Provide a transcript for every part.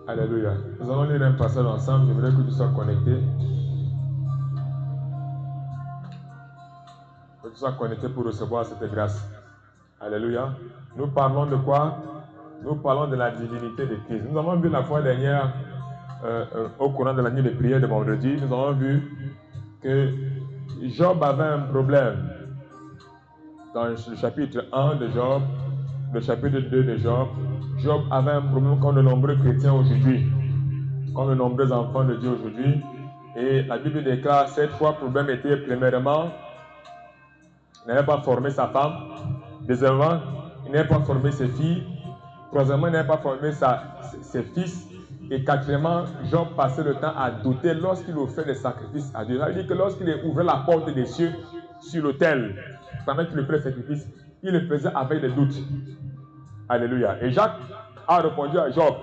Alléluia. Nous allons lire un passage ensemble. Je voudrais que tu sois connecté. Que tu sois connecté pour recevoir cette grâce. Alléluia. Nous parlons de quoi? Nous parlons de la divinité de Christ. Nous avons vu la fois dernière, au courant de la nuit de prière de vendredi, nous avons vu que Job avait un problème. Dans le chapitre 1 de Job, le chapitre 2 de Job, Job avait un problème comme de nombreux chrétiens aujourd'hui, comme de nombreux enfants de Dieu aujourd'hui. Et la Bible déclare cette fois, le problème était premièrement, il n'avait pas formé sa femme. Deuxièmement, il n'avait pas formé ses filles. Troisièmement, il n'avait pas formé ses fils. Et quatrièmement, Job passait le temps à douter lorsqu'il offrait des sacrifices à Dieu. Ça veut dire que lorsqu'il ouvrait la porte des cieux sur l'autel, pendant qu'il offrait le sacrifice, il le faisait avec des doutes. Alléluia. Et Jacques a répondu à Job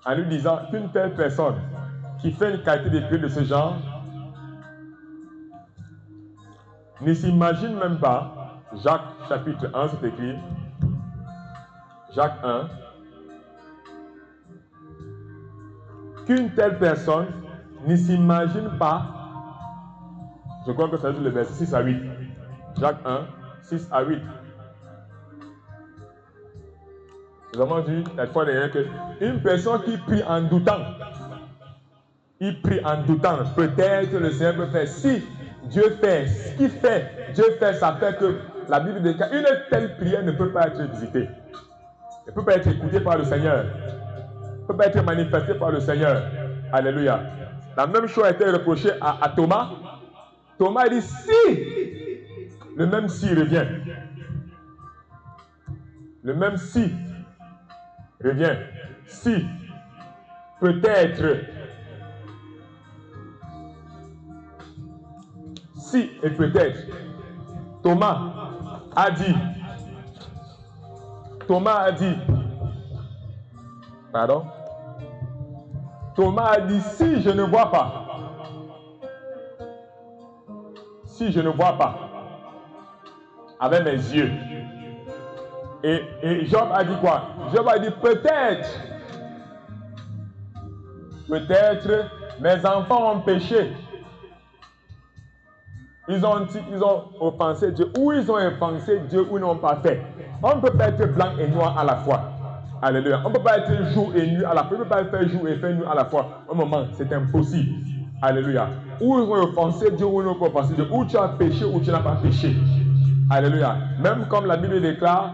en lui disant qu'une telle personne qui fait une qualité de prière de ce genre ne s'imagine même pas. Jacques chapitre 1, c'est écrit. Jacques 1. Qu'une telle personne ne s'imagine pas. Je crois que ça dit le verset 6 à 8. Jacques 1, 6 à 8. Nous avons dit la fois dernière qu'une personne qui prie en doutant, il prie en doutant, peut-être le Seigneur peut faire. Si Dieu fait ce qu'il fait, Dieu fait, ça fait que la Bible déclare une telle prière ne peut pas être visitée. Elle ne peut pas être écoutée par le Seigneur. Elle ne peut pas être manifestée par le Seigneur. Alléluia. La même chose a été reprochée à Thomas. Thomas dit si, le même si revient. Le même si revient. Si, peut-être. Si et peut-être. Thomas a dit. Pardon. Thomas a dit si je ne vois pas. Si je ne vois pas avec mes yeux. Et Job a dit quoi? Job a dit peut-être. Peut-être mes enfants ont péché. Ils ont offensé Dieu, ou ils ont offensé Dieu, ou ils n'ont pas fait. On ne peut pas être blanc et noir à la fois. Alléluia. On ne peut pas être jour et nuit à la fois. On ne peut pas faire jour et faire nuit à la fois. Au moment, c'est impossible. Alléluia. Ou ils ont offensé Dieu, ou ils n'ont pas offensé Dieu. Ou tu as péché, ou tu n'as pas péché. Alléluia. Même comme la Bible déclare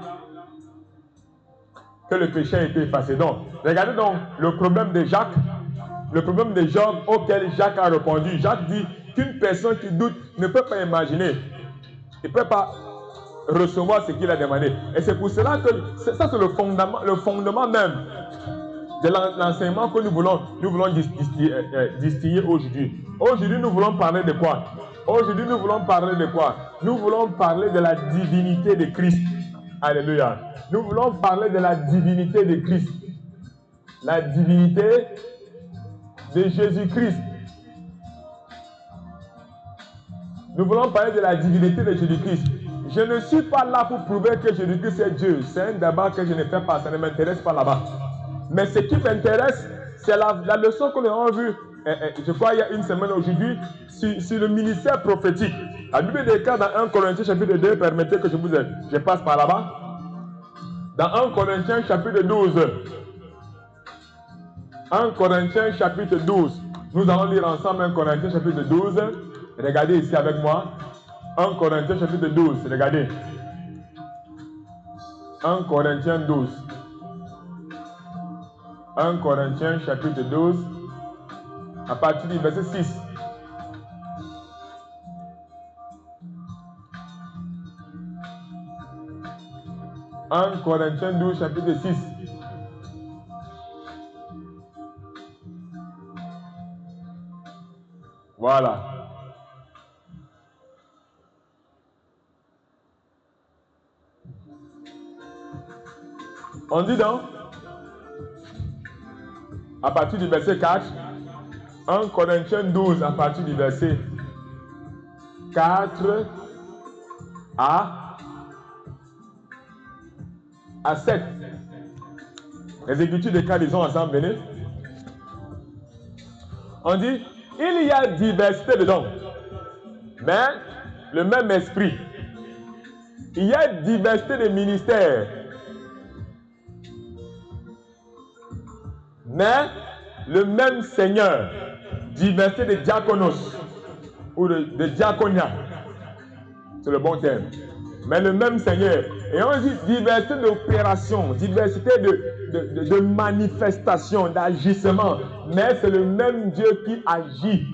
que le péché a été effacé. Donc, regardez donc le problème de Jacques, le problème de Job auquel Jacques a répondu. Jacques dit qu'une personne qui doute ne peut pas imaginer, il ne peut pas recevoir ce qu'il a demandé. Et c'est pour cela que ça c'est le fondement même de l'enseignement que nous voulons distiller aujourd'hui. Aujourd'hui, nous voulons parler de quoi? Aujourd'hui, nous voulons parler de quoi? Nous voulons parler de la divinité de Christ. Alléluia. Nous voulons parler de la divinité de Christ. La divinité de Jésus-Christ. Nous voulons parler de la divinité de Jésus-Christ. Je ne suis pas là pour prouver que Jésus-Christ est Dieu. C'est un débat que je ne fais pas. Ça ne m'intéresse pas là-bas. Mais ce qui m'intéresse, c'est la leçon que nous avons vue, je crois, il y a une semaine aujourd'hui, sur le ministère prophétique. La Bible déclare dans 1 Corinthiens chapitre 2, permettez que je passe par là-bas. Dans 1 Corinthiens chapitre 12. 1 Corinthiens chapitre 12. Nous allons lire ensemble 1 Corinthiens chapitre 12. Regardez ici avec moi. 1 Corinthiens chapitre 12. Regardez. 1 Corinthiens 12. 1 Corinthiens chapitre 12. À partir du verset 6. « 1 Corinthiens 12, chapitre 6. Voilà. On dit donc, à partir du verset 4, 1 Corinthiens 12, à partir du verset 4 à 7. Les Écritures déclarent, disons ensemble, venez. On dit, il y a diversité de dons, mais le même esprit. Il y a diversité de ministères, mais le même Seigneur. Diversité de diaconos ou de diaconia, c'est le bon terme. Mais le même Seigneur. Et on dit diversité d'opérations, diversité de manifestations, d'agissements. Mais c'est le même Dieu qui agit,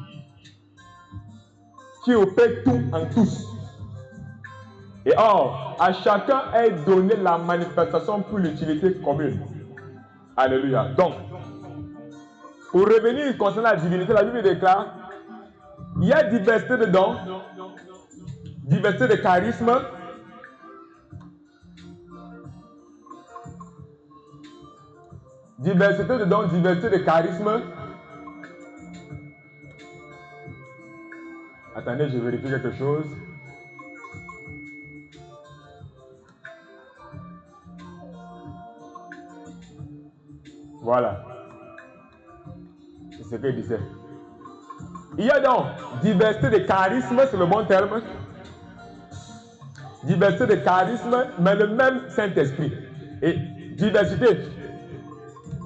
qui opère tout en tous. Et or, à chacun est donné la manifestation pour l'utilité commune. Alléluia. Donc, pour revenir concernant la divinité, la Bible déclare, il y a diversité de dons, diversité de charismes, diversité de dons, diversité de charismes. Attendez, je vérifie quelque chose. Voilà. C'est ce qu'il disait. Il y a donc diversité de charismes, c'est le bon terme. Diversité de charismes, mais le même Saint-Esprit. Et diversité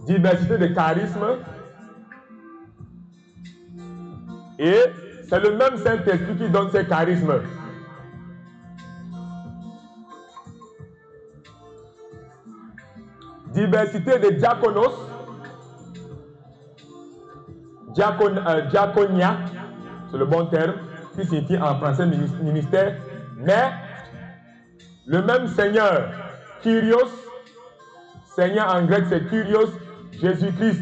de charismes. Et c'est le même Saint-Esprit qui donne ces charismes. Diversité de diaconos. Diaconia, c'est le bon terme, qui signifie en français ministère, mais le même Seigneur, Kyrios, Seigneur en grec c'est Kyrios, Jésus-Christ,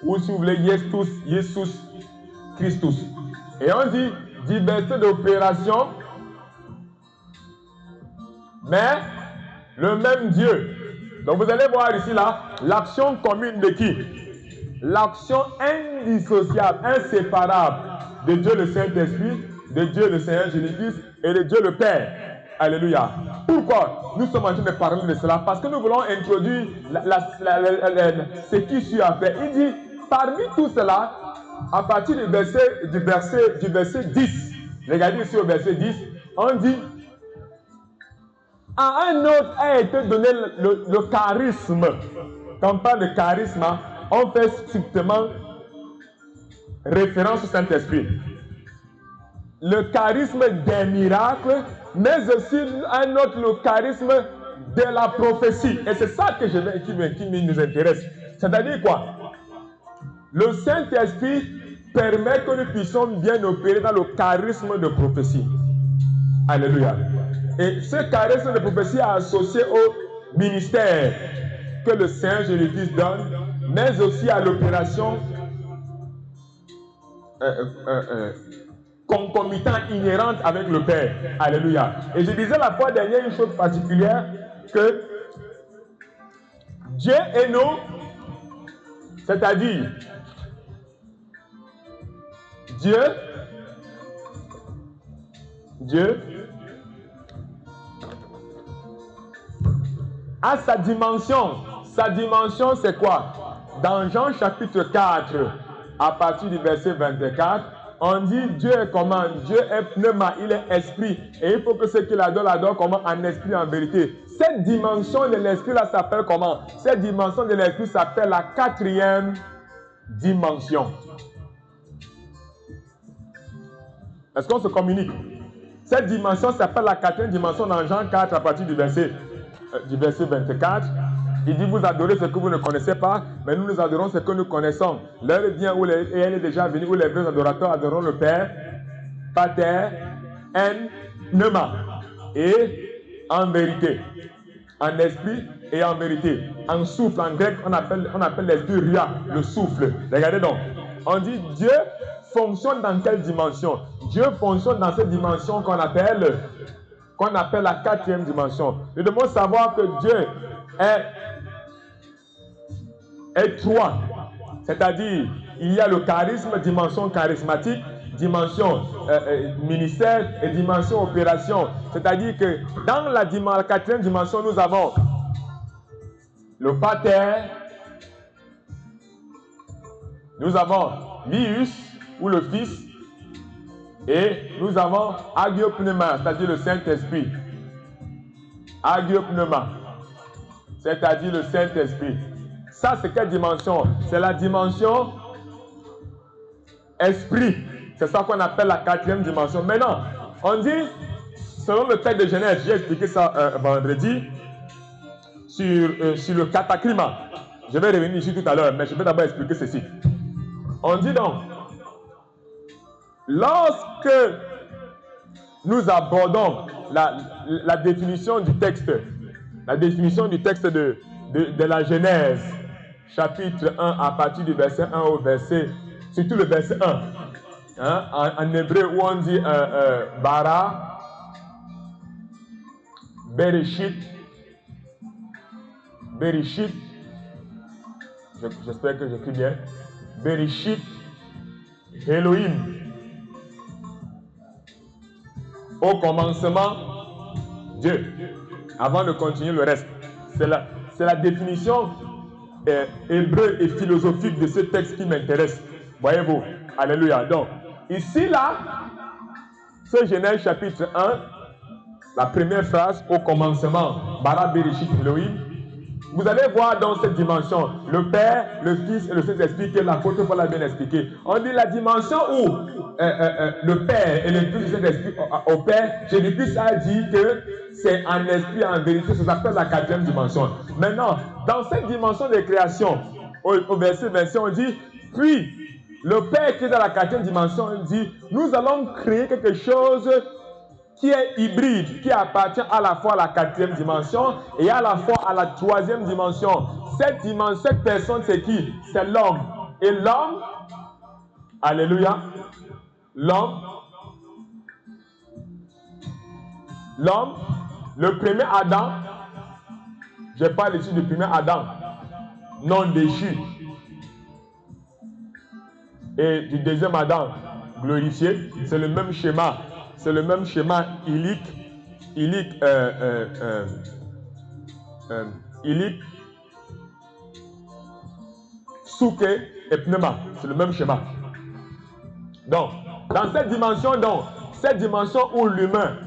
ou si vous voulez, Jesus Christus. Et on dit diversité d'opération, mais le même Dieu. Donc vous allez voir ici là, l'action commune de qui? L'action indissociable, inséparable de Dieu le Saint-Esprit, de Dieu le Seigneur Jésus-Christ et de Dieu le Père. Alléluia. Pourquoi nous sommes en train de parler de cela? Parce que nous voulons introduire ce qui suit après. Il dit, parmi tout cela, à partir du verset 10, regardez ici au verset 10, on dit, à un autre a été donné le charisme. Quand on parle de charisme, on fait strictement référence au Saint-Esprit. Le charisme des miracles, mais aussi un autre, le charisme de la prophétie. Et c'est ça que qui nous intéresse. C'est-à-dire quoi? Le Saint-Esprit permet que nous puissions bien opérer dans le charisme de prophétie. Alléluia. Et ce charisme de prophétie est associé au ministère que le Seigneur Jésus-Christ donne, mais aussi à l'opération concomitante, inhérente avec le Père. Alléluia. Et je disais la fois dernière une chose particulière, que Dieu et nous, c'est-à-dire Dieu a sa dimension. Sa dimension, c'est quoi? Dans Jean chapitre 4, à partir du verset 24, on dit Dieu est comment? Dieu est pneuma, il est esprit. Et il faut que ceux qui l'adorent comment? En esprit, en vérité. Cette dimension de l'esprit là s'appelle comment? Cette dimension de l'esprit s'appelle la quatrième dimension. Est-ce qu'on se communique? Cette dimension s'appelle la quatrième dimension dans Jean 4 à partir du verset 24. Il dit, vous adorez ce que vous ne connaissez pas, mais nous nous adorons ce que nous connaissons. L'heure vient où et elle est déjà venue, où les vrais adorateurs adoreront le Père, Pater, en pneuma, et en vérité, en esprit et en vérité. En souffle, en grec, on appelle l'esprit ria, le souffle. Regardez donc, on dit Dieu fonctionne dans quelle dimension? Dieu fonctionne dans cette dimension qu'on appelle la quatrième dimension. Nous devons savoir que Dieu est trois. C'est-à-dire, il y a le charisme, dimension charismatique, dimension ministère et dimension opération. C'est-à-dire que dans la quatrième dimension, nous avons le Pater, Nous avons Lius, ou le Fils, et nous avons Hagiopneuma, c'est-à-dire le Saint-Esprit. Hagiopneuma, c'est-à-dire le Saint-Esprit. Ça, c'est quelle dimension? C'est la dimension esprit. C'est ça qu'on appelle la 4e dimension. Maintenant, on dit, selon le texte de Genèse, j'ai expliqué ça vendredi, sur le cataclysme. Je vais revenir ici tout à l'heure, mais je vais d'abord expliquer ceci. On dit donc, lorsque nous abordons la définition du texte, de la Genèse, chapitre 1, à partir du verset 1 au verset, surtout le verset 1, hein, en hébreu où on dit bara, bereshit, j'espère que j'écris bien, bereshit, Elohim. Au commencement, Dieu. Avant de continuer le reste, c'est la définition hébreu et philosophique de ce texte qui m'intéresse. Voyez-vous, alléluia. Donc, ici, là, ce Genèse chapitre 1, la première phrase, au commencement, Bara Bereshit Elohim, vous allez voir dans cette dimension, le Père, le Fils et le Saint-Esprit, que l'apôtre Paul a bien expliqué. On dit la dimension où le Père et le Fils et le Saint-Esprit au Père, Jésus-Christ a dit que c'est en esprit, en vérité, ça s'appelle la 4e dimension. Maintenant, dans cette dimension de création, au verset 25, on dit, puis, le Père qui est dans la 4e dimension, on dit, nous allons créer quelque chose qui est hybride, qui appartient à la fois à la 4e dimension et à la fois à la 3e dimension. Cette personne, c'est qui? C'est l'homme. Et l'homme, alléluia, l'homme, le premier Adam, je parle ici du premier Adam, non déchu, et du deuxième Adam, glorifié, c'est le même schéma. C'est le même schéma ilique, souké et pneuma. C'est le même schéma. Donc, dans cette dimension où l'humain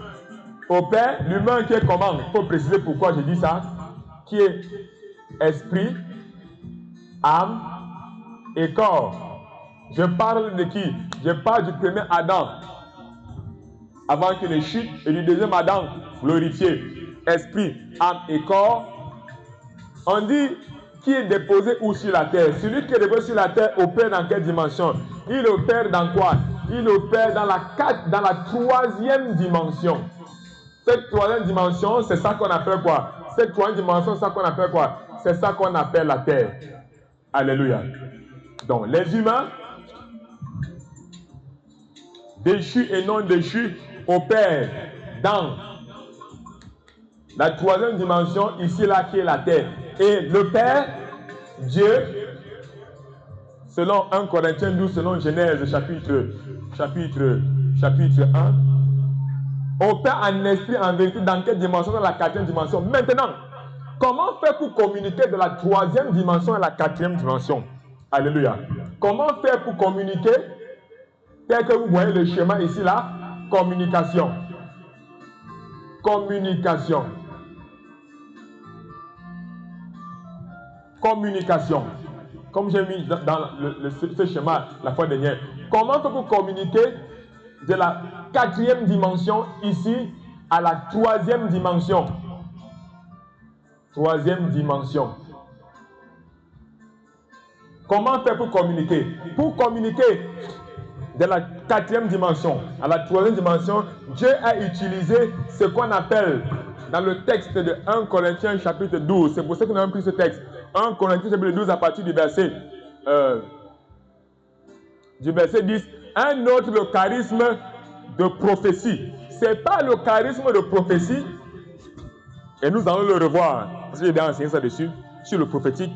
opère, l'humain qui est comment? Il faut préciser pourquoi je dis ça, qui est esprit, âme et corps. Je parle de qui? Je parle du premier Adam, avant qu'il ne chute, et du deuxième Adam, glorifié, esprit, âme et corps. On dit qui est déposé où sur la terre? Celui qui est déposé sur la terre opère dans quelle dimension? Il opère dans quoi? Il opère dans la 3e dimension. Cette 3e dimension, c'est ça qu'on appelle quoi? Cette 3e dimension, c'est ça qu'on appelle quoi? C'est ça qu'on appelle la terre. Alléluia. Donc, les humains, déchus et non déchus, opère dans la 3e dimension, ici là qui est la terre. Et le Père, Dieu, selon 1 Corinthiens 12, selon Genèse chapitre 1, opère en esprit, en vérité, dans quelle dimension? Dans la 4e dimension. Maintenant, comment faire pour communiquer de la 3e dimension à la 4e dimension? Alléluia. Comment faire pour communiquer? Tel que vous voyez le schéma ici là, communication. Communication. Comme j'ai mis dans ce schéma la fois dernière. Comment faire pour communiquer de la 4e dimension ici à la 3e dimension? 3e dimension. Comment faire pour communiquer? Pour communiquer de la 4e dimension à la 3e dimension, Dieu a utilisé ce qu'on appelle dans le texte de 1 Corinthiens chapitre 12. C'est pour ça que nous avons pris ce texte. 1 Corinthiens chapitre 12 à partir du verset 10. Un autre, le charisme de prophétie. Ce n'est pas le charisme de prophétie, et nous allons le revoir, parce que j'ai déjà enseigné ça dessus, sur le prophétique,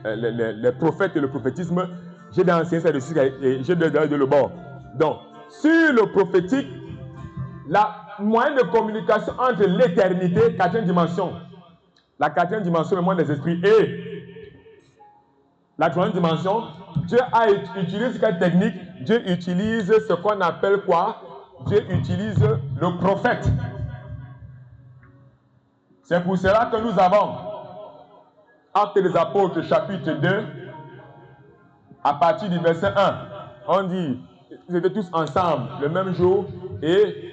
les prophètes et le prophétisme. J'ai déjà enseigné ça dessus et j'ai déjà de le bord. Donc, sur le prophétique, la moyen de communication entre l'éternité, 4e dimension, la 4e dimension, le monde des esprits, et La troisième dimension, Dieu utilise quelle technique? Dieu utilise ce qu'on appelle quoi? Dieu utilise le prophète. C'est pour cela que nous avons Actes des Apôtres chapitre 2, à partir du verset 1, on dit, ils étaient tous ensemble le même jour et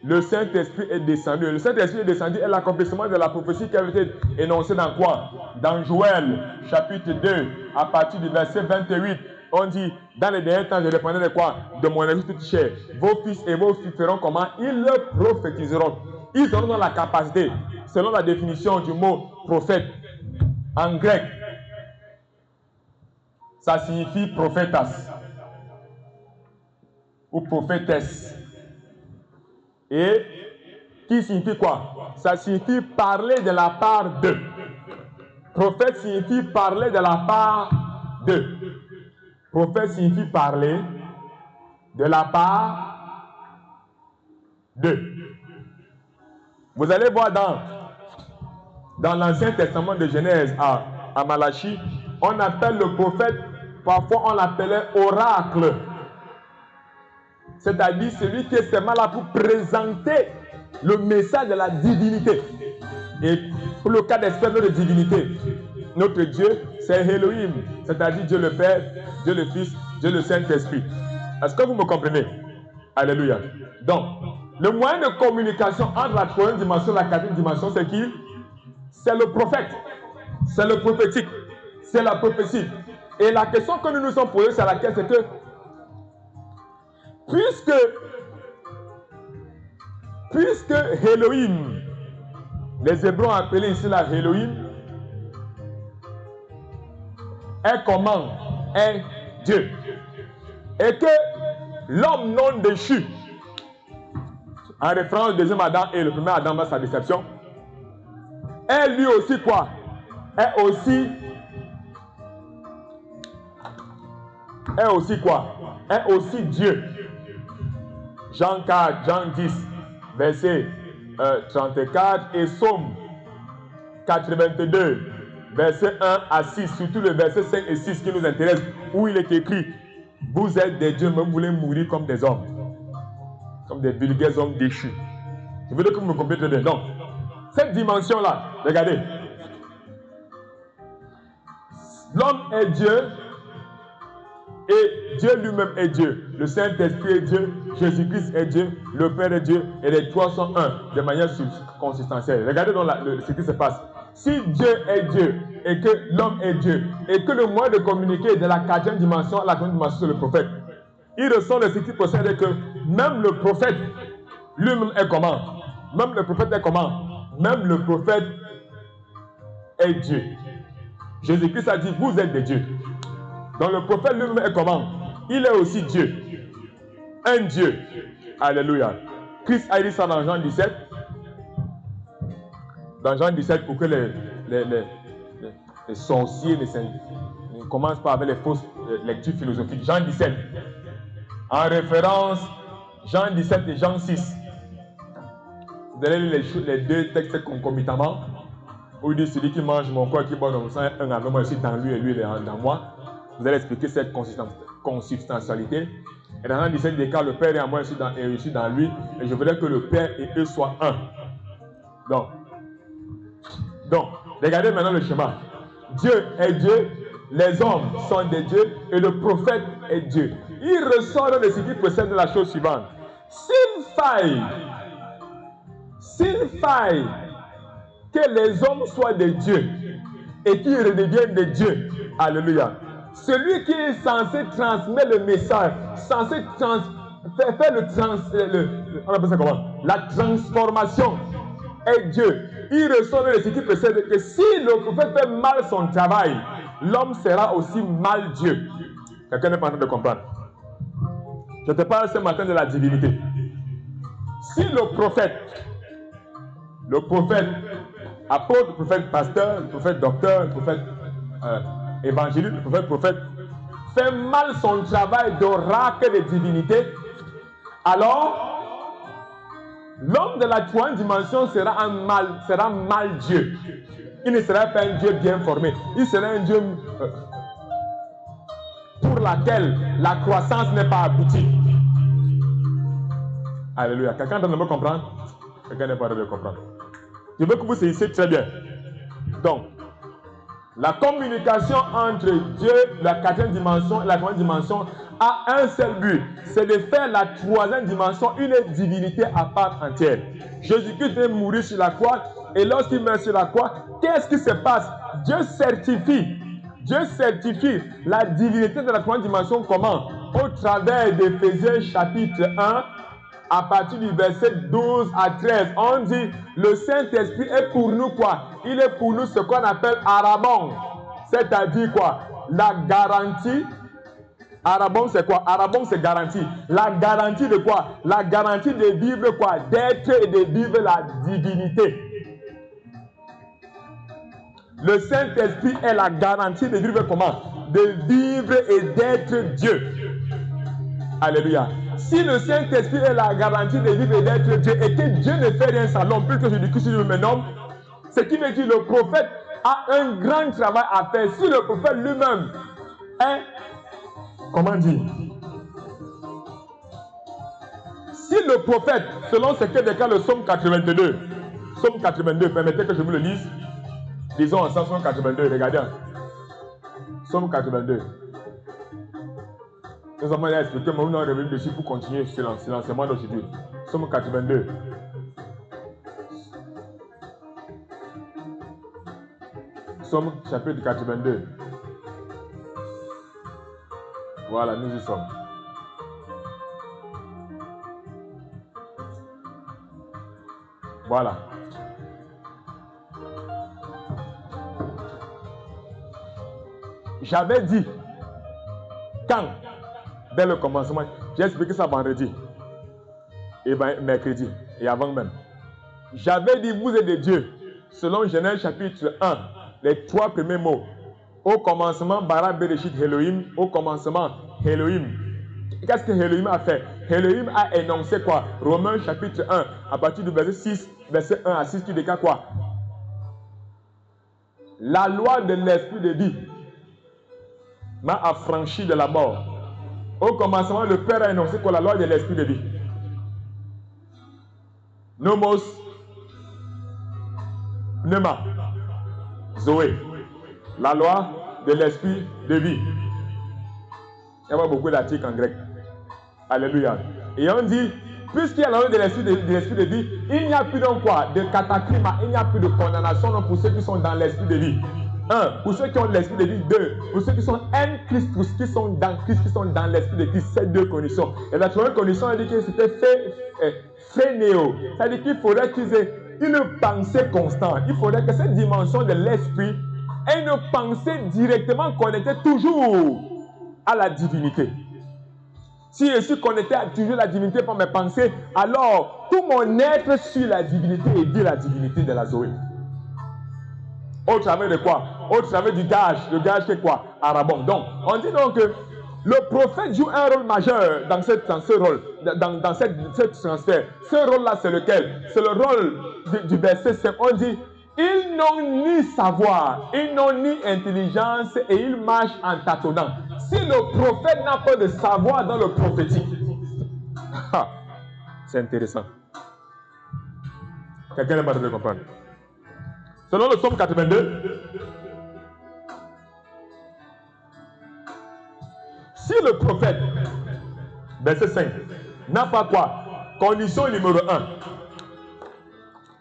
le Saint-Esprit est descendu. Le Saint-Esprit est descendu et l'accomplissement de la prophétie qui avait été énoncée dans quoi? Dans Joël chapitre 2, à partir du verset 28, on dit, dans les derniers temps, je répondrai de quoi? De mon esprit toute chair. Vos fils et vos filles feront comment? Ils prophétiseront. Ils auront la capacité, selon la définition du mot prophète, en grec, ça signifie prophétas ou prophétesse. Et qui signifie quoi? Ça signifie parler de la part d'eux. Prophète signifie parler de la part d'eux. Prophète signifie parler de la part d'eux. Vous allez voir dans l'Ancien Testament de Genèse à Malachie, on appelle le prophète, parfois on l'appelait oracle. C'est-à-dire celui qui est seulement là pour présenter le message de la divinité. Et pour le cas d'espèce de divinité, notre Dieu, c'est Elohim, c'est-à-dire Dieu le Père, Dieu le Fils, Dieu le Saint-Esprit. Est-ce que vous me comprenez? Alléluia. Donc, le moyen de communication entre la troisième dimension et la quatrième dimension, c'est qui? C'est le prophète. C'est le prophétique. C'est la prophétie. Et la question que nous nous sommes posée, c'est laquelle? C'est que, puisque Elohim, les Hébreux ont appelé ici la Elohim, est comment? Est Dieu. Et que l'homme non déchu, en référence au deuxième Adam et le premier Adam dans sa déception, est lui aussi quoi? Est aussi quoi? Est aussi Dieu. Jean 4, Jean 10, verset 34 et Psaume 82, verset 1 à 6, surtout le verset 5 et 6 qui nous intéresse, où il est écrit, vous êtes des dieux, mais vous voulez mourir comme des hommes, comme des vulgaires hommes déchus. Je veux dire que vous me comprenez bien. Donc, cette dimension-là, regardez, l'homme est Dieu, et Dieu lui-même est Dieu. Le Saint-Esprit est Dieu, Jésus-Christ est Dieu, le Père est Dieu, et les trois sont un, de manière consistentielle. Regardez donc ce qui se passe. Si Dieu est Dieu, et que l'homme est Dieu, et que le moyen de communiquer de la quatrième dimension à la quatrième dimension, c'est le prophète, il ressent de ce qui possède que même le prophète lui-même est comment? Même le prophète est comment? Même le prophète est Dieu. Jésus-Christ a dit, vous êtes des dieux. Donc le prophète lui-même est comment? Il est aussi Dieu. Un Dieu. Alléluia. Christ a dit ça dans Jean 17. Dans Jean 17, pour que les sorciers ne commencent pas avec les fausses lectures philosophiques. Jean 17. En référence, Jean 17 et Jean 6. Vous allez lire les deux textes concomitamment. Où il dit, celui qui mange mon corps et qui boit mon sang est un avec moi, je suis dans lui et lui il est dans moi. Vous allez expliquer cette consubstantialité. Et dans Jean 17, il déclare, le Père est en moi et je suis dans lui. Et je voudrais que le Père et eux soient un. Donc, regardez maintenant le schéma. Dieu est Dieu, les hommes sont des dieux et le prophète est Dieu. Il ressort de ce qui possède la chose suivante. S'il faille que les hommes soient des dieux et qu'ils redeviennent des dieux, alléluia, celui qui est censé transmettre le message, censé faire on appelle ça comment? La transformation est Dieu. Il ressort de ce qui précède que si le prophète fait mal son travail, l'homme sera aussi mal Dieu. Quelqu'un n'est pas en train de comprendre. Je te parle ce matin de la divinité. Si le prophète, apôtre, le prophète pasteur, le prophète docteur, le prophète évangéliste, le prophète fait mal son travail d'oracle de divinité, alors l'homme de la troisième dimension sera mal Dieu. Il ne sera pas un Dieu bien formé. Il sera un Dieu pour laquelle la croissance n'est pas aboutie. Alléluia. Quelqu'un doit me comprendre? Quelqu'un n'est pas de me comprendre. Je veux que vous saisissiez très bien. Donc, la communication entre Dieu, la quatrième dimension et la troisième dimension a un seul but, c'est de faire la troisième dimension une divinité à part entière. Jésus-Christ est mourir sur la croix et lorsqu'il meurt sur la croix, qu'est-ce qui se passe? Dieu certifie la divinité de la troisième dimension comment? Au travers d'Éphésiens chapitre 1, à partir du verset 12 à 13, on dit le Saint-Esprit est pour nous quoi? Il est pour nous ce qu'on appelle arabon. C'est-à-dire quoi? La garantie. Arabon c'est quoi? Arabon c'est garantie. La garantie de quoi? La garantie de vivre quoi? D'être et de vivre la divinité. Le Saint-Esprit est la garantie de vivre comment? De vivre et d'être Dieu. Alléluia. Si le Saint-Esprit est la garantie de vivre et d'être Dieu et que Dieu ne fait rien sans l'homme, puisque Jésus-Christ me nomme, ce qui veut dire que le prophète a un grand travail à faire. Si le prophète lui-même est, comment dire, si le prophète, selon ce que déclare le psaume 82, permettez que je vous le lise, disons ensemble psaume 82, regardez, psaume 82. Nous avons expliqué, mais nous allons revenir dessus pour continuer sur l'enseignement d'aujourd'hui. Psaume 82. Psaume chapitre 82. Voilà, nous y sommes. Voilà. J'avais dit, quand, dès le commencement, j'ai expliqué ça vendredi, et mercredi, et avant même. J'avais dit, vous êtes des dieux, selon Genèse chapitre 1, les 3 premiers mots. Au commencement, Bara Bereshit Elohim, au commencement, Elohim. Qu'est-ce que Elohim a fait? Elohim a énoncé quoi? Romains chapitre 1, à partir du verset 1 à 6, qui déclare quoi? La loi de l'esprit de vie m'a affranchi de la mort. Au commencement, le Père a énoncé quoi? La loi de l'esprit de vie. Nomos, Pneuma, Zoé. La loi de l'esprit de vie. Il y a beaucoup d'articles en grec. Alléluia. Et on dit, puisqu'il y a la loi de l'esprit de vie, il n'y a plus donc quoi? De cataclysme, il n'y a plus de condamnation pour ceux qui sont dans l'esprit de vie. 1. Pour ceux qui ont l'esprit de vie. 2. Pour ceux qui sont en Christ, pour ceux qui sont dans Christ, qui sont dans l'esprit de Christ. Ces deux conditions. Et la troisième condition, elle dit que c'était frénéo. C'est-à-dire qu'il faudrait qu'ils aient une pensée constante. Il faudrait que cette dimension de l'esprit ait une pensée directement connectée toujours à la divinité. Si je suis connecté à toujours la divinité par mes pensées, alors tout mon être suit la divinité et dit la divinité de la Zoé. Au travers de quoi? Au travers du gage. Le gage c'est quoi? Arabon. Donc, on dit donc que le prophète joue un rôle majeur dans ce rôle, dans ce transfert. Ce rôle-là, c'est lequel? C'est le rôle du verset 5. On dit, ils n'ont ni savoir, ils n'ont ni intelligence et ils marchent en tâtonnant. Si le prophète n'a pas de savoir dans le prophétique, c'est intéressant. Quelqu'un n'est pas de comprendre. Selon le psaume 82, si le prophète, verset 5, n'a pas quoi? Condition numéro 1.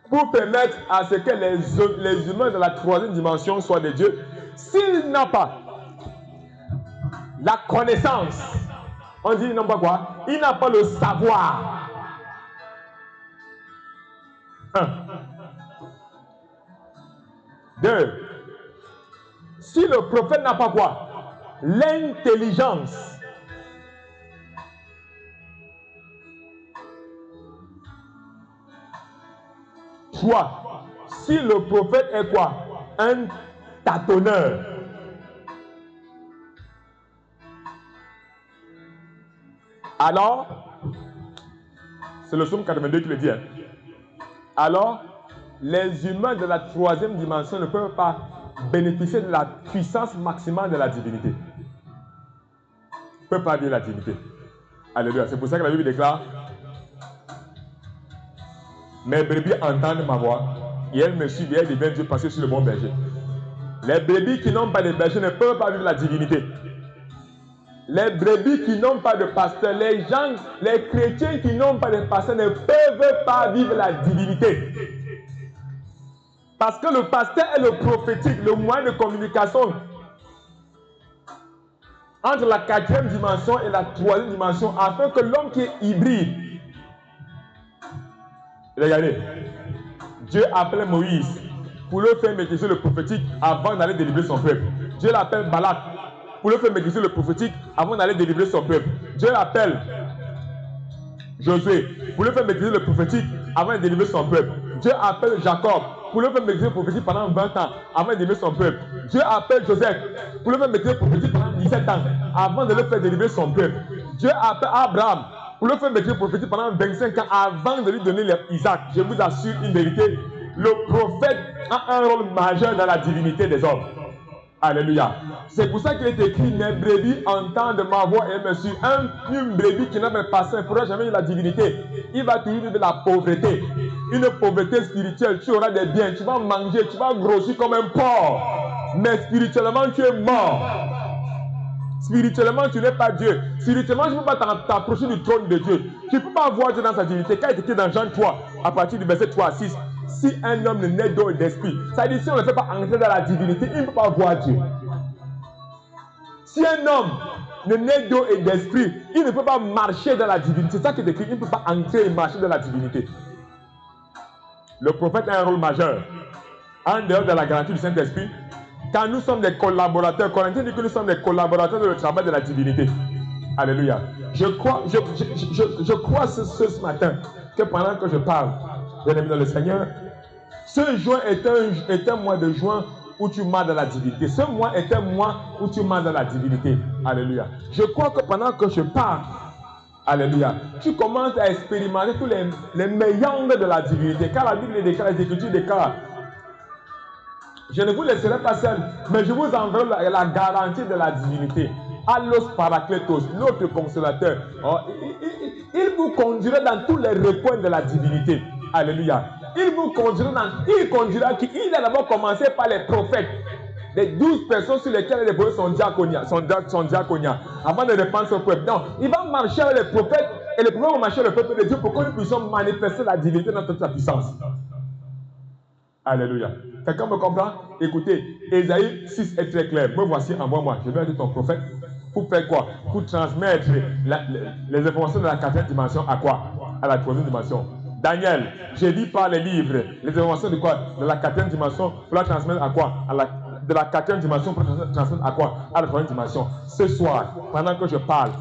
Pour permettre à ce que les humains de la troisième dimension soient des dieux, s'il n'a pas la connaissance, on dit il n'a pas quoi? Il n'a pas le savoir. 1. 2. Si le prophète n'a pas quoi? L'intelligence. 3. Si le prophète est quoi? Un tâtonneur. Alors, c'est le psaume 82 qui le dit. Alors, les humains de la troisième dimension ne peuvent pas bénéficier de la puissance maximale de la divinité. peut pas vivre la divinité. Alléluia. C'est pour ça que la Bible déclare: mes brebis entendent ma voix et elles me suivent et elles deviennent Dieu parce que je suis le bon berger. Les brebis qui n'ont pas de berger ne peuvent pas vivre la divinité. Les brebis qui n'ont pas de pasteur, les gens, les chrétiens qui n'ont pas de pasteur ne peuvent pas vivre la divinité. Parce que le pasteur est le prophétique, le moyen de communication entre la 4e dimension et la 3e dimension, afin que l'homme qui est hybride, regardez, Dieu appelait Moïse pour le faire maîtriser le prophétique avant d'aller délivrer son peuple. Dieu l'appelle Balak pour le faire maîtriser le prophétique avant d'aller délivrer son peuple. Dieu l'appelle Josué pour le faire maîtriser le prophétique avant de délivrer son peuple. Dieu appelle Jacob pour le faire maîtriser le prophétique pendant 20 ans avant de délivrer son peuple. Dieu appelle Joseph pour le faire maîtriser le prophétique pendant 17 ans avant de le faire délivrer son peuple. Dieu appelle Abraham pour le faire maîtriser le prophétique pendant 25 ans avant de lui donner Isaac. Je vous assure une vérité, le prophète a un rôle majeur dans la divinité des hommes. Alléluia. C'est pour ça qu'il est écrit: mes brebis entendent ma voix et me suivent. Une brebis qui n'a même pas ça ne pourra jamais vivre la divinité. Il va toujours vivre la pauvreté. Une pauvreté spirituelle. Tu auras des biens, tu vas manger, tu vas grossir comme un porc. Mais spirituellement, tu es mort. Spirituellement, tu n'es pas Dieu. Spirituellement, tu ne peux pas t'approcher du trône de Dieu. Tu ne peux pas voir Dieu dans sa divinité. Quand il est écrit dans Jean 3, à partir du verset 3 à 6, si un homme ne naît d'eau et d'esprit, ça dit si on ne fait pas entrer dans la divinité, il ne peut pas voir Dieu. Si un homme ne naît d'eau et d'esprit, il ne peut pas marcher dans la divinité. C'est ça qui est écrit, il ne peut pas entrer et marcher dans la divinité. Le prophète a un rôle majeur. En dehors de la garantie du Saint-Esprit, quand nous sommes des collaborateurs, Corinthiens dit que nous sommes des collaborateurs de le travail de la divinité. Alléluia. Je crois ce matin que pendant que je parle, bien aimé dans le Seigneur, ce juin est un mois de juin où tu marches dans la divinité. Ce mois est un mois où tu marches dans la divinité. Alléluia. Je crois que pendant que je parle, alléluia, tu commences à expérimenter tous les meilleurs de la divinité. Car la Bible déclare, les Écritures déclarent: je ne vous laisserai pas seul, mais je vous enverrai la garantie de la divinité. Allos Parakletos, l'autre consolateur. Oh, il vous conduira dans tous les recoins de la divinité. Alléluia. Il a d'abord commencé par les prophètes. Les 12 personnes sur lesquelles il a déposé son diaconia, avant de répandre son peuple. Donc, il va marcher avec les prophètes, et les prophètes vont marcher avec le peuple de Dieu pour que nous puissions manifester la divinité dans toute sa puissance. Alléluia. Quelqu'un me comprend? Écoutez, Ésaïe 6 est très clair. Me voici, envoie-moi. Je vais être ton prophète. Pour faire quoi? Pour transmettre les informations de la 4e dimension à quoi? À la 3e dimension. Daniel, j'ai dit par les livres, les informations de quoi? De la 4e dimension, pour la transmettre à quoi? De la 4e dimension, pour la transmettre à quoi? À la 3e dimension. Ce soir, pendant que je parle,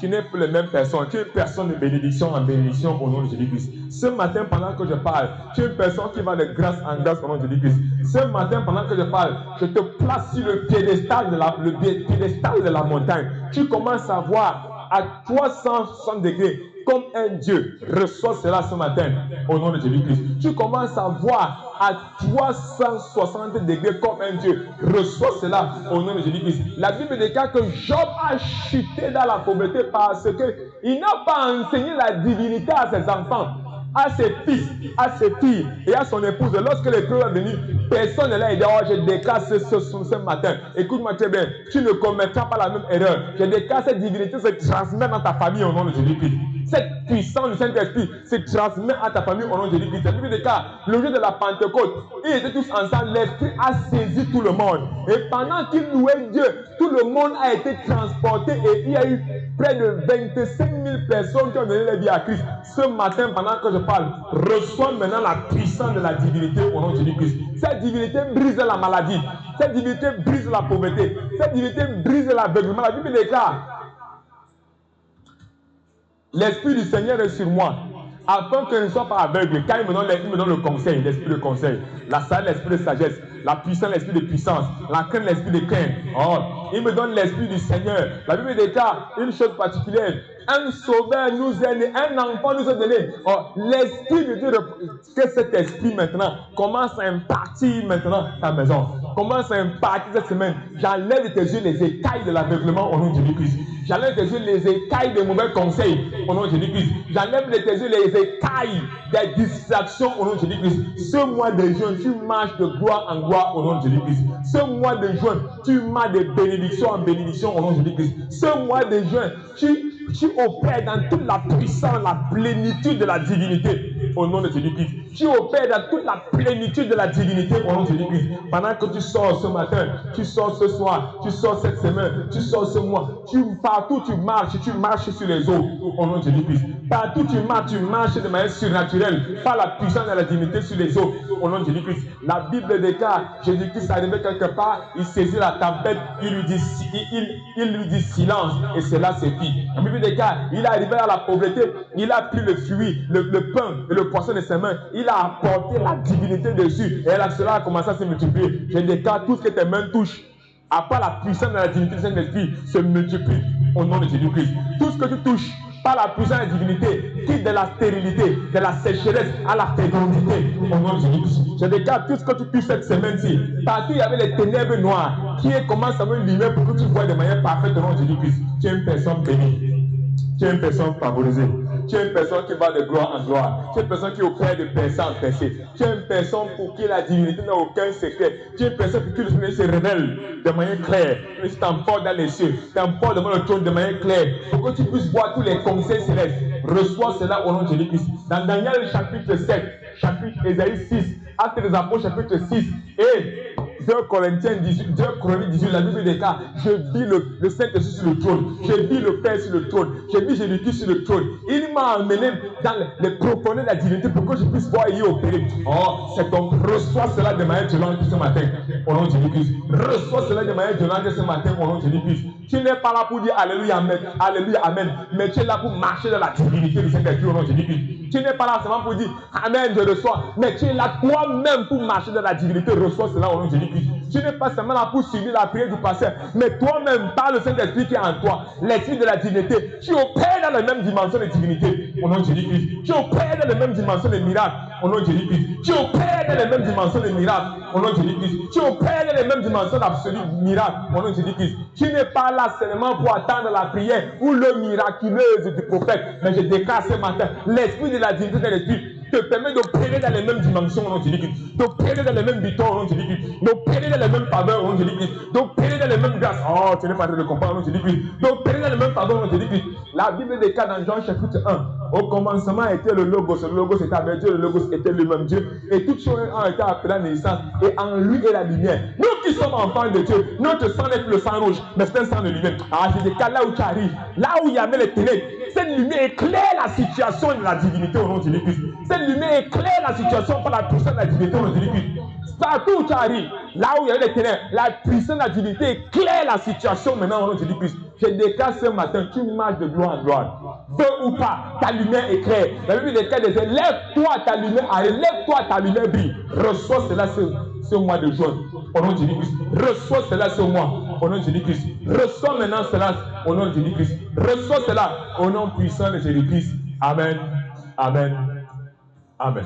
tu n'es plus la même personne. Tu es une personne de bénédiction en bénédiction au nom de Jésus-Christ. Ce matin, pendant que je parle, tu es une personne qui va de grâce en grâce au nom de Jésus-Christ. Ce matin, pendant que je parle, je te place sur le piédestal de la montagne. Tu commences à voir à 360 degrés comme un Dieu. Reçois cela ce matin au nom de Jésus-Christ. Tu commences à voir à 360 degrés comme un Dieu. Reçois cela au nom de Jésus-Christ. La Bible déclare que Job a chuté dans la pauvreté parce qu'il n'a pas enseigné la divinité à ses enfants, à ses fils, à ses filles et à son épouse. Lorsque l'épreuve est venue, personne ne l'a aidé. Oh, je déclare ce matin. Écoute-moi très bien. Tu ne commettras pas la même erreur. Je déclare cette divinité se transmet dans ta famille au nom de Jésus-Christ. Cette puissance du Saint-Esprit se transmet à ta famille au nom de Jésus-Christ. La Bible déclare, le jour de la Pentecôte, ils étaient tous ensemble. L'Esprit a saisi tout le monde. Et pendant qu'ils louaient Dieu, tout le monde a été transporté et il y a eu près de 25 000 personnes qui ont donné leur vie à Christ. Ce matin, pendant que je parle, reçois maintenant la puissance de la divinité au nom de Jésus-Christ. Cette divinité brise la maladie. Cette divinité brise la pauvreté. Cette divinité brise l'aveuglement. La Bible déclare, l'Esprit du Seigneur est sur moi, afin que je ne sois pas aveugle. Quand il me donne le conseil, l'esprit de conseil, la sagesse, l'esprit de sagesse, la puissance, l'esprit de puissance, la crainte, l'esprit de crainte. Oh, il me donne l'Esprit du Seigneur. La Bible déclare une chose particulière. Un sauveur nous est né, un enfant nous est donné. Oh, l'Esprit de Dieu, que cet esprit maintenant commence à impartir maintenant ta maison. Commence à impartir cette semaine. J'enlève de tes yeux les écailles de l'aveuglement au nom de Jésus-Christ. J'enlève de tes yeux les écailles des mauvais conseils au nom de Jésus-Christ. J'enlève de tes yeux les écailles des distractions au nom de Jésus-Christ. Ce mois de juin, tu marches de gloire en gloire au nom de Jésus-Christ. Ce mois de juin, tu marches de bénédiction en bénédiction au nom de Jésus-Christ. Ce mois de juin, tu opères dans toute la puissance, la plénitude de la divinité au nom de Jésus-Christ. Tu opères dans toute la plénitude de la divinité au nom de Jésus-Christ. Pendant que tu sors ce matin, tu sors ce soir, tu sors cette semaine, tu sors ce mois, partout tu marches sur les eaux au nom de Jésus-Christ. Partout tu marches de manière surnaturelle par la puissance de la divinité sur les eaux au nom de Jésus-Christ. La Bible déclare, Jésus-Christ arrivait quelque part, il saisit la tempête, il lui dit silence et cela suffit. La Bible déclare, il est arrivé à la pauvreté, il a pris le fruit, le pain et le poisson de ses mains, il a apporté la divinité dessus et cela a commencé à se multiplier. Je déclare tout ce que tes mains touchent, à part la puissance de la divinité du Saint-Esprit, se multiplie au nom de Jésus-Christ. Tout ce que tu touches par la puissance de la divinité, quitte de la stérilité, de la sécheresse à la fécondité au nom de Jésus-Christ. Je déclare tout ce que tu touches cette semaine-ci. Partout il y avait les ténèbres noires qui commencent à me lumière pour que tu vois de manière parfaite au nom de Jésus-Christ. Tu es une personne bénie. Tu es une personne favorisée. Tu es une personne qui va de gloire en gloire. Tu es une personne qui opère de percée en percée. Tu es une personne pour qui la divinité n'a aucun secret. Tu es une personne pour qui le Seigneur se révèle de manière claire. Il t'emporte dans les cieux. T'emporte devant le trône de manière claire. Pour que tu puisses voir tous les conseils célestes. Reçois cela au nom de Jésus-Christ. Dans Daniel chapitre 7, chapitre Ésaïe 6, Actes des Apôtres chapitre 6 et 2 Corinthiens 18, 2 Corinthiens 18, la Bible déclare, je vis le Saint-Esprit sur le trône, je vis le Père sur le trône, je vis Jésus-Christ sur le trône. Il m'a amené dans les profondeurs de la divinité pour que je puisse voir et y opérer. Oh, c'est donc, reçois cela de manière violente ce matin, au nom de Jésus-Christ. Reçois cela de manière violente ce matin, au nom de Jésus-Christ. Tu n'es pas là pour dire Alléluia, Amen, mais tu es là pour marcher dans la divinité du Saint-Esprit, au nom de Jésus-Christ. Tu n'es pas là seulement pour dire Amen, je reçois, mais tu es là toi-même pour marcher dans la divinité. Reçois cela au nom de Jésus-Christ. Tu n'es pas seulement là pour suivre la prière du pasteur, mais toi-même, par le Saint-Esprit qui est en toi, l'esprit de la divinité, tu opères dans la même dimension de divinité au nom de Jésus-Christ. Tu opères dans la même dimension de miracles au nom de Jésus-Christ. Tu opères dans la même dimension de miracles au nom de Jésus-Christ. Tu opères dans les mêmes dimensions d'absolu miracle au nom de Jésus-Christ. Tu n'es pas là seulement pour attendre la prière ou le miraculeuse du prophète, mais je déclare ce matin, l'esprit de la divinité de l'esprit te permet d'opérer dans les mêmes dimensions au nom de Jésus-Christ, d'opérer dans les mêmes victoires au nom de Jésus-Christ, d'opérer dans les mêmes faveurs au nom de Jésus-Christ, d'opérer dans les mêmes grâces. Oh, tu n'es pas en train de comprendre au nom de Jésus-Christ, d'opérer dans les mêmes faveurs au nom de Jésus-Christ. La Bible déclare dans Jean chapitre 1, au commencement était le Logos était avec Dieu, le Logos était le même Dieu, et toutes choses ont été appelées à la naissance, et en lui est la lumière. Nous qui sommes enfants de Dieu, notre sang n'est plus le sang rouge, mais c'est un sang de lumière. Ah, je déclare là où tu arrives, là où il y avait les ténèbres, cette lumière éclaire la situation de la divinité au nom de Jésus-Christ. Cette lumière éclaire la situation par la puissance de la divinité au nom de Jésus-Christ. Partout où tu arrives, là où il y a les ténèbres, la puissance de la divinité éclaire la situation maintenant au nom de Jésus-Christ. Je déclare ce matin, tu marches de gloire en gloire. Veux ou pas, ta lumière éclaire. La Bible déclare des lève-toi ta lumière, lève-toi ta lumière brille. Reçois cela ce mois de juin au nom de Jésus-Christ. Reçois cela ce mois au nom de Jésus-Christ. Reçois maintenant cela au nom de Jésus-Christ. Reçois cela au nom puissant de Jésus-Christ. Amen. Amen. Amen.